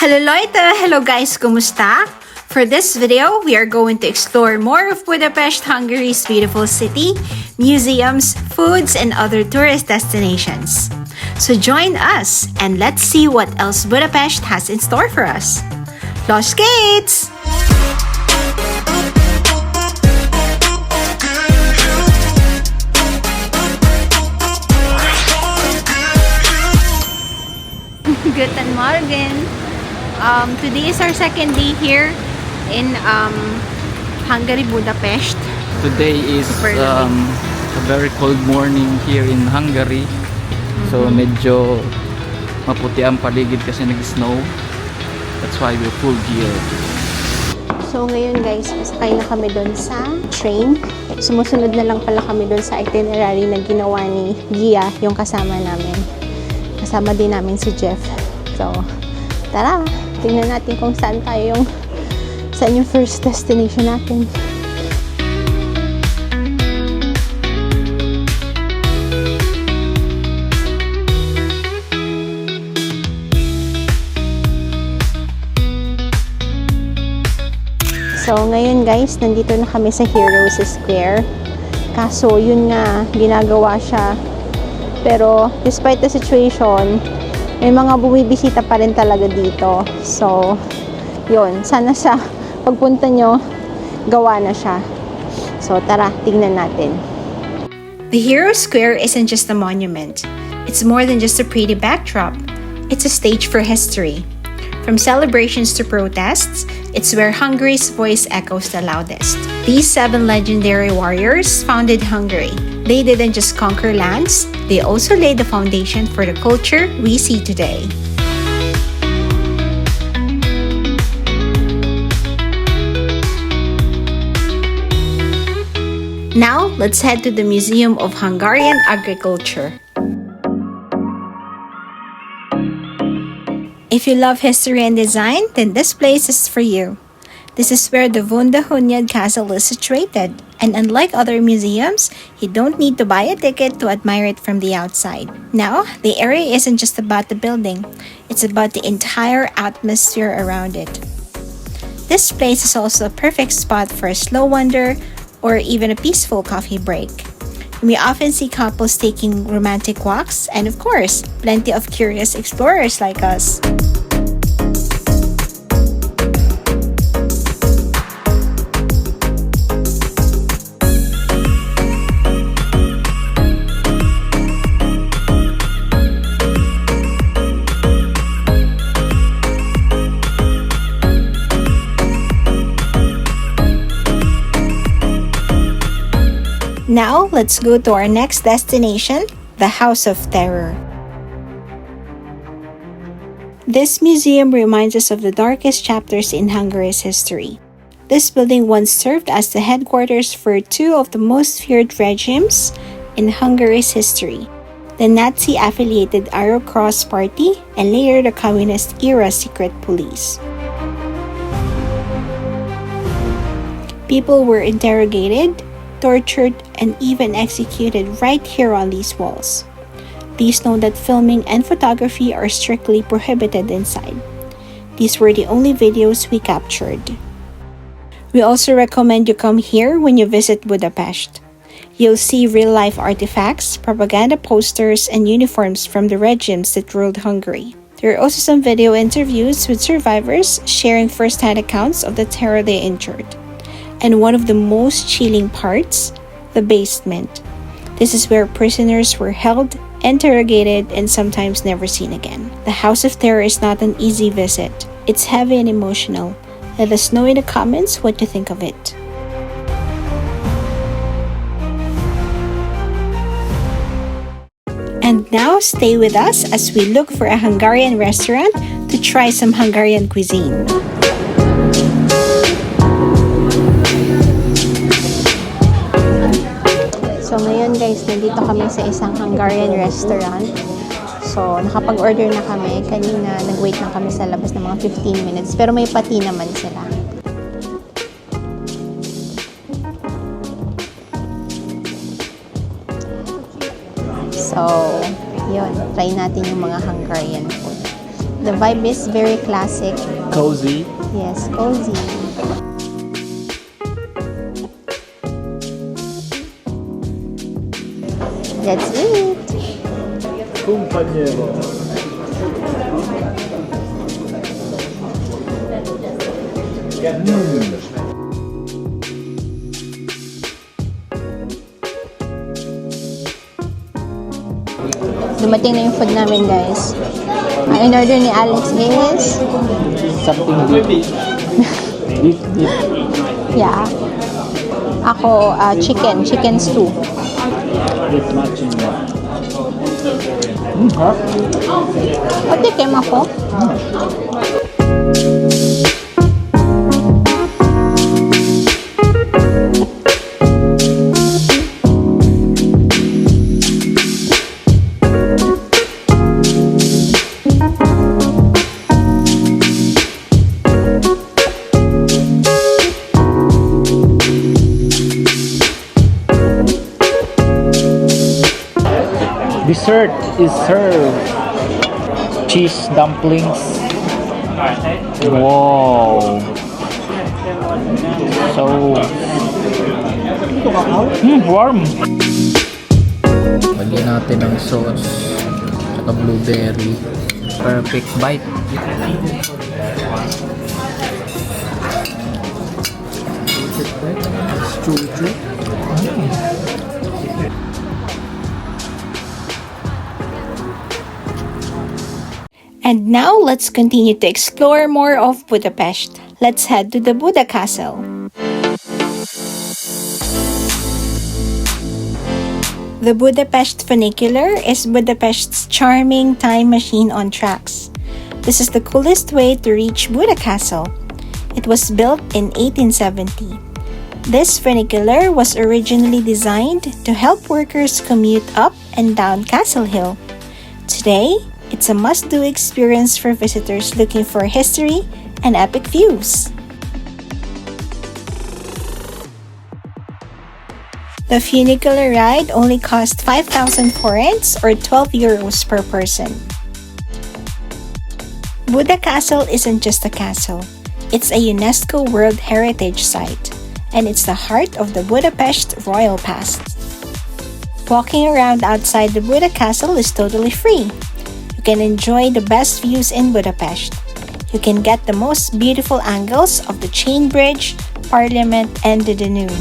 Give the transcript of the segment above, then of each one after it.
Hallo Leute! Hello guys! Kumusta? For this video, we are going to explore more of Budapest, Hungary's beautiful city, museums, foods, and other tourist destinations. So join us and let's see what else Budapest has in store for us. Los Gates! Guten Morgen! Today is our second day here in Hungary, Budapest. Today is a very cold morning here in Hungary. So medyo maputi ang paligid kasi nag-snow. That's why we're full gear. So ngayon guys, pasakay na kami doon sa train. Sumusunod na lang pala kami doon sa itinerary na ginawa ni Gia, yung kasama namin. Kasama din namin si Jeff. So, tara! Tingnan natin kung saan yung first destination natin. So, ngayon guys, nandito na kami sa Heroes Square. Kaso, yun nga, ginagawa siya. Pero, despite the situation, may mga bumibisita pa rin talaga dito. So, yun. Sana sa pagpunta nyo, gawa na siya. So, tara, tignan natin. The Hero Square isn't just a monument. It's more than just a pretty backdrop. It's a stage for history. From celebrations to protests, it's where Hungary's voice echoes the loudest. These 7 legendary warriors founded Hungary. They didn't just conquer lands, they also laid the foundation for the culture we see today. Now, let's head to the Museum of Hungarian Agriculture. If you love history and design, then this place is for you. This is where the Buda Castle is situated, and unlike other museums, you don't need to buy a ticket to admire it from the outside. Now, the area isn't just about the building, it's about the entire atmosphere around it. This place is also a perfect spot for a slow wander or even a peaceful coffee break. We often see couples taking romantic walks, and of course, plenty of curious explorers like us. Now, let's go to our next destination, the House of Terror. This museum reminds us of the darkest chapters in Hungary's history. This building once served as the headquarters for 2 of the most feared regimes in Hungary's history, the Nazi-affiliated Arrow Cross Party and later the Communist-era secret police. People were interrogated, tortured, and even executed right here on these walls. Please note that filming and photography are strictly prohibited inside. These were the only videos we captured. We also recommend you come here when you visit Budapest. You'll see real-life artifacts, propaganda posters, and uniforms from the regimes that ruled Hungary. There are also some video interviews with survivors sharing first-hand accounts of the terror they endured. And one of the most chilling parts, the basement. This is where prisoners were held, interrogated, and sometimes never seen again. The House of Terror is not an easy visit. It's heavy and emotional. Let us know in the comments what you think of it. And now, stay with us as we look for a Hungarian restaurant to try some Hungarian cuisine. So ngayon guys, nandito kami sa isang Hungarian restaurant. So nakapag-order na kami. Kanina nag-wait na kami sa labas ng mga 15 minutes. Pero may pati naman sila. So, yun. Try natin yung mga Hungarian food. The vibe is very classic. Cozy. Yes, cozy. Let's eat. Dumating na yung food namin, guys. Ang in-order ni Alex is... Something beef. Beef dip. Yeah. Ako, chicken stew. With matching that. Patikim ako. Dessert is served. Cheese dumplings. Wow. So warm. Lagyan natin ng sauce at blueberry. Perfect bite. Chuchu. And now, let's continue to explore more of Budapest. Let's head to the Buda Castle. The Budapest funicular is Budapest's charming time machine on tracks. This is the coolest way to reach Buda Castle. It was built in 1870. This funicular was originally designed to help workers commute up and down Castle Hill. Today, it's a must-do experience for visitors looking for history and epic views. The funicular ride only cost 5,000 forints or 12 euros per person. Buda Castle isn't just a castle. It's a UNESCO World Heritage Site, and it's the heart of the Budapest royal past. Walking around outside the Buda Castle is totally free. You can enjoy the best views in Budapest. You can get the most beautiful angles of the Chain Bridge, Parliament, and the Danube.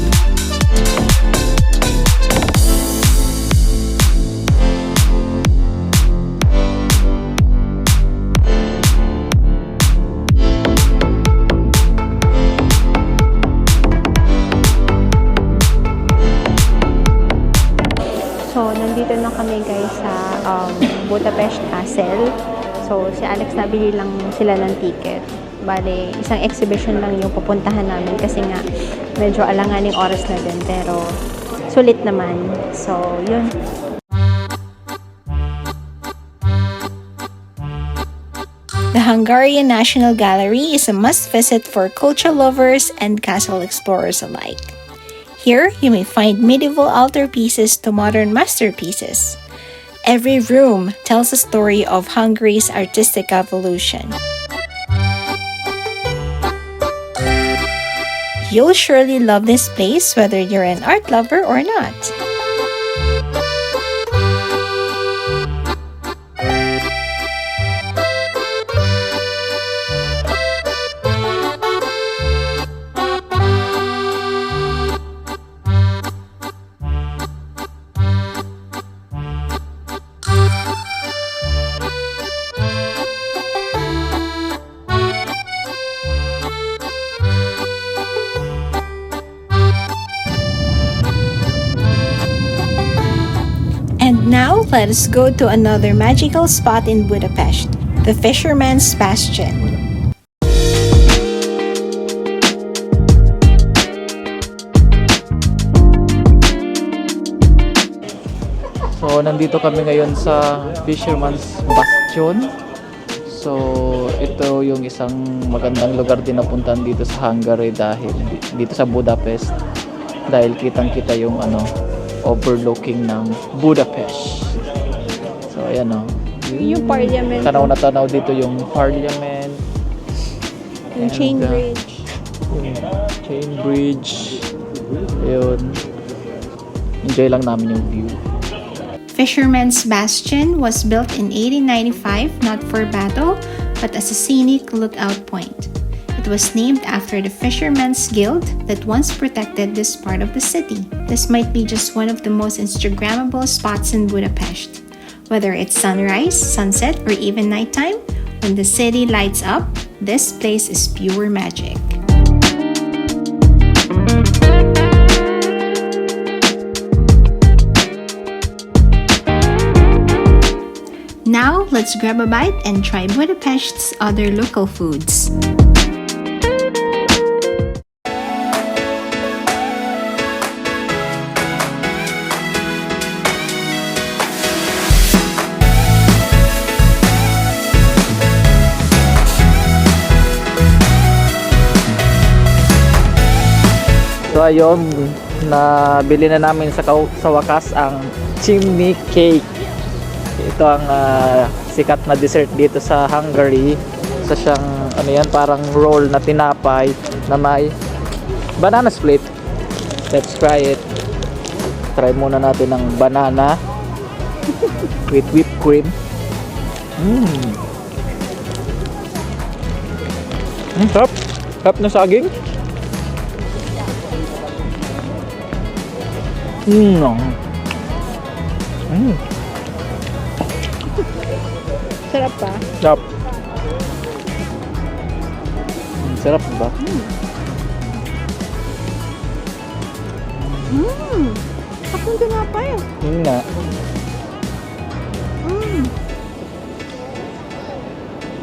So, nandito na kami guys sa Budapest Castle. So, si Alex nabili lang sila ng ticket. Bale, isang exhibition lang yung pupuntahan namin kasi nga medyo alanganing oras na din. Pero, sulit naman. So, yun. The Hungarian National Gallery is a must-visit for culture lovers and castle explorers alike. Here, you may find medieval altarpieces to modern masterpieces. Every room tells a story of Hungary's artistic evolution. You'll surely love this place whether you're an art lover or not. And now, let us go to another magical spot in Budapest, the Fisherman's Bastion. So, nandito kami ngayon sa Fisherman's Bastion. So, ito yung isang magandang lugar din na puntahan dito sa Hungary dahil dito sa Budapest. Dahil kitang-kita yung overlooking ng Budapest. So, ayan o. Yung parliament. Tanaw na tanaw dito yung parliament. Yung chain bridge. Yung chain bridge. Ayun. Enjoy lang namin yung view. Fisherman's Bastion was built in 1895 not for battle, but as a scenic lookout point. It was named after the Fishermen's Guild that once protected this part of the city. This might be just one of the most Instagrammable spots in Budapest. Whether it's sunrise, sunset, or even nighttime, when the city lights up, this place is pure magic. Now, let's grab a bite and try Budapest's other local foods. So ayun, nabili na namin sa wakas ang chimney cake. Ito ang sikat na dessert dito sa Hungary. Isa siyang ano yan, parang roll na tinapay na may banana split. Let's try it. Try muna natin ng banana with whipped cream. Sarap. Sarap na saging. Sarap pa? Sarap. Sarap ba? Akong tinapay. Yun nga.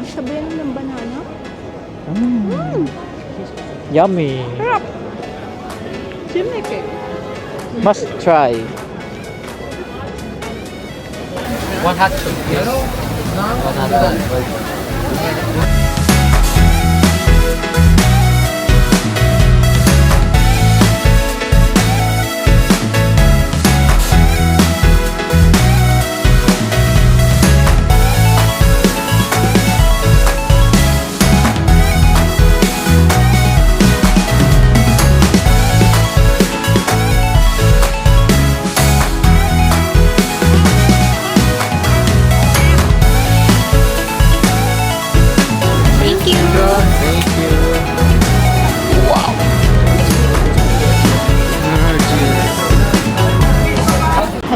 Sabihan ng banana. Yummy. Sarap. Chimney cake. Must try. One hot soup. Yes. One hot soup.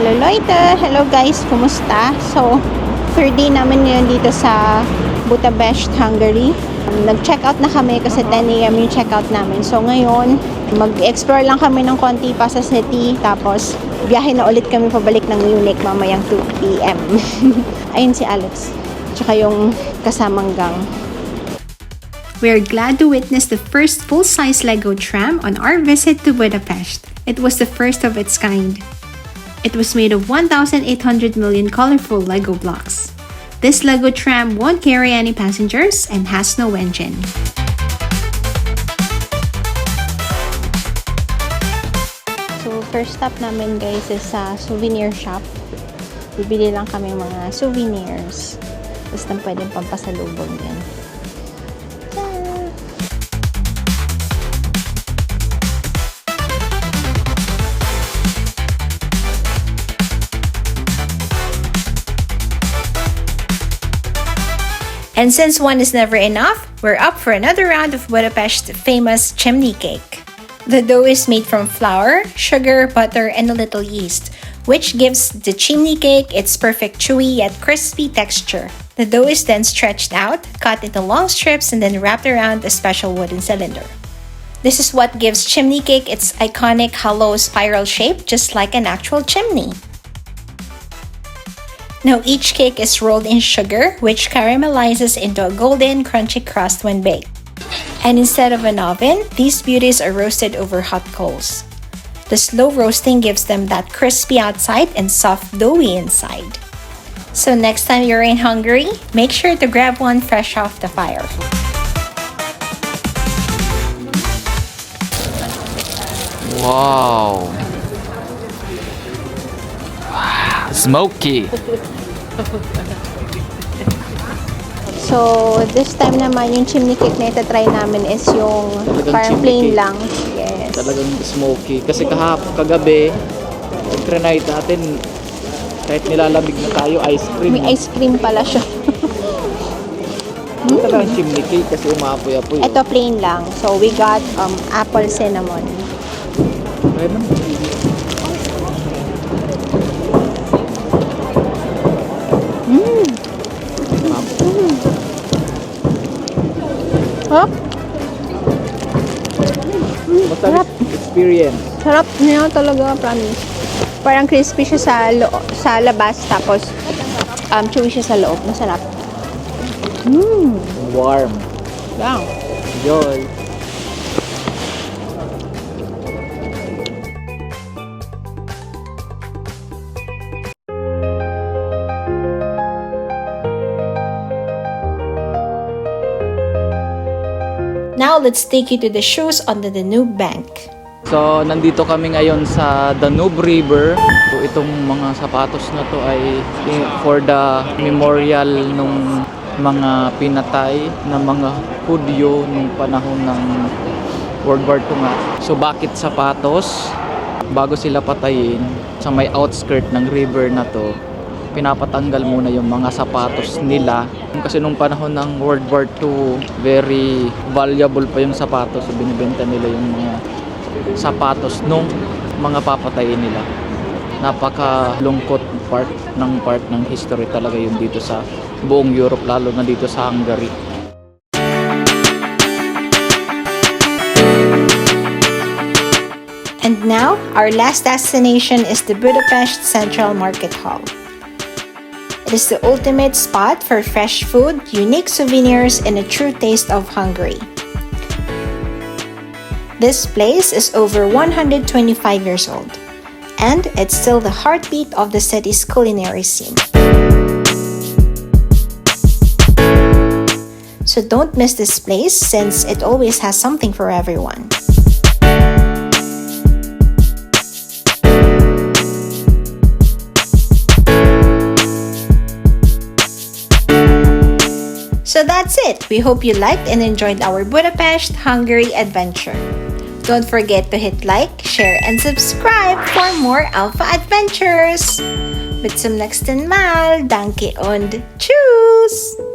Hallo Leute! Hello guys! Kumusta? So, third day namin ngayon dito sa Budapest, Hungary. Nag-check out na kami kasi 10 AM yung check out namin. So, ngayon, mag-explore lang kami ng konti pa sa city. Tapos, biyahe na ulit kami pabalik ng Munich mamayang 2 PM. Ayun si Alex. Tsaka yung kasamang gang. We're glad to witness the first full-size Lego tram on our visit to Budapest. It was the first of its kind. It was made of 1,800 million colorful Lego blocks. This Lego tram won't carry any passengers and has no engine. So, first stop namin guys is sa souvenir shop. Bibili lang kami mga souvenirs. Tapos nang pwedeng pampasalubong din. And since one is never enough, we're up for another round of Budapest's famous chimney cake. The dough is made from flour, sugar, butter, and a little yeast, which gives the chimney cake its perfect chewy yet crispy texture. The dough is then stretched out, cut into long strips, and then wrapped around a special wooden cylinder. This is what gives chimney cake its iconic hollow spiral shape, just like an actual chimney. Now each cake is rolled in sugar, which caramelizes into a golden, crunchy crust when baked. And instead of an oven, these beauties are roasted over hot coals. The slow roasting gives them that crispy outside and soft doughy inside. So next time you're in Hungary, make sure to grab one fresh off the fire. Wow. Smoky. So, this time naman, yung chimney cake na itatry namin is yung Talagang parang chimney plain cake. lang. Yes. Talagang smoky. Kasi kagabi, trinay natin, kahit nilalamig na tayo, ice cream. May ice cream pala siya. Talagang chimney cake kasi umaapoy-apoy. Ito plain lang. So, we got apple cinnamon. Try mo. Sarap. Masarap experience. Sarap niya talaga, promise. Parang crispy siya sa labas, tapos chewy siya sa loob. Masarap. Warm. Yeah. Enjoy. Now, let's take you to the shoes on the Danube bank. So, nandito kami ngayon sa Danube River. So, itong mga sapatos na to ay for the memorial nung mga pinatay na mga Hudyo nung panahon ng World War II nga. So, bakit sapatos? Bago sila patayin, sa may outskirt ng river na to, pinapatanggal muna yung mga sapatos nila. Kasi nung panahon ng World War II, very valuable pa yung sapatos. So, binibenta nila yung mga sapatos nung mga papatayin nila. Napakalungkot part ng history talaga yun dito sa buong Europe, lalo na dito sa Hungary. And now, our last destination is the Budapest Central Market Hall. It is the ultimate spot for fresh food, unique souvenirs, and a true taste of Hungary. This place is over 125 years old, and it's still the heartbeat of the city's culinary scene. So don't miss this place, since it always has something for everyone. So that's it. We hope you liked and enjoyed our Budapest, Hungary adventure. Don't forget to hit like, share, and subscribe for more Alpha adventures. Bis zum nächsten Mal. Danke und tschüss.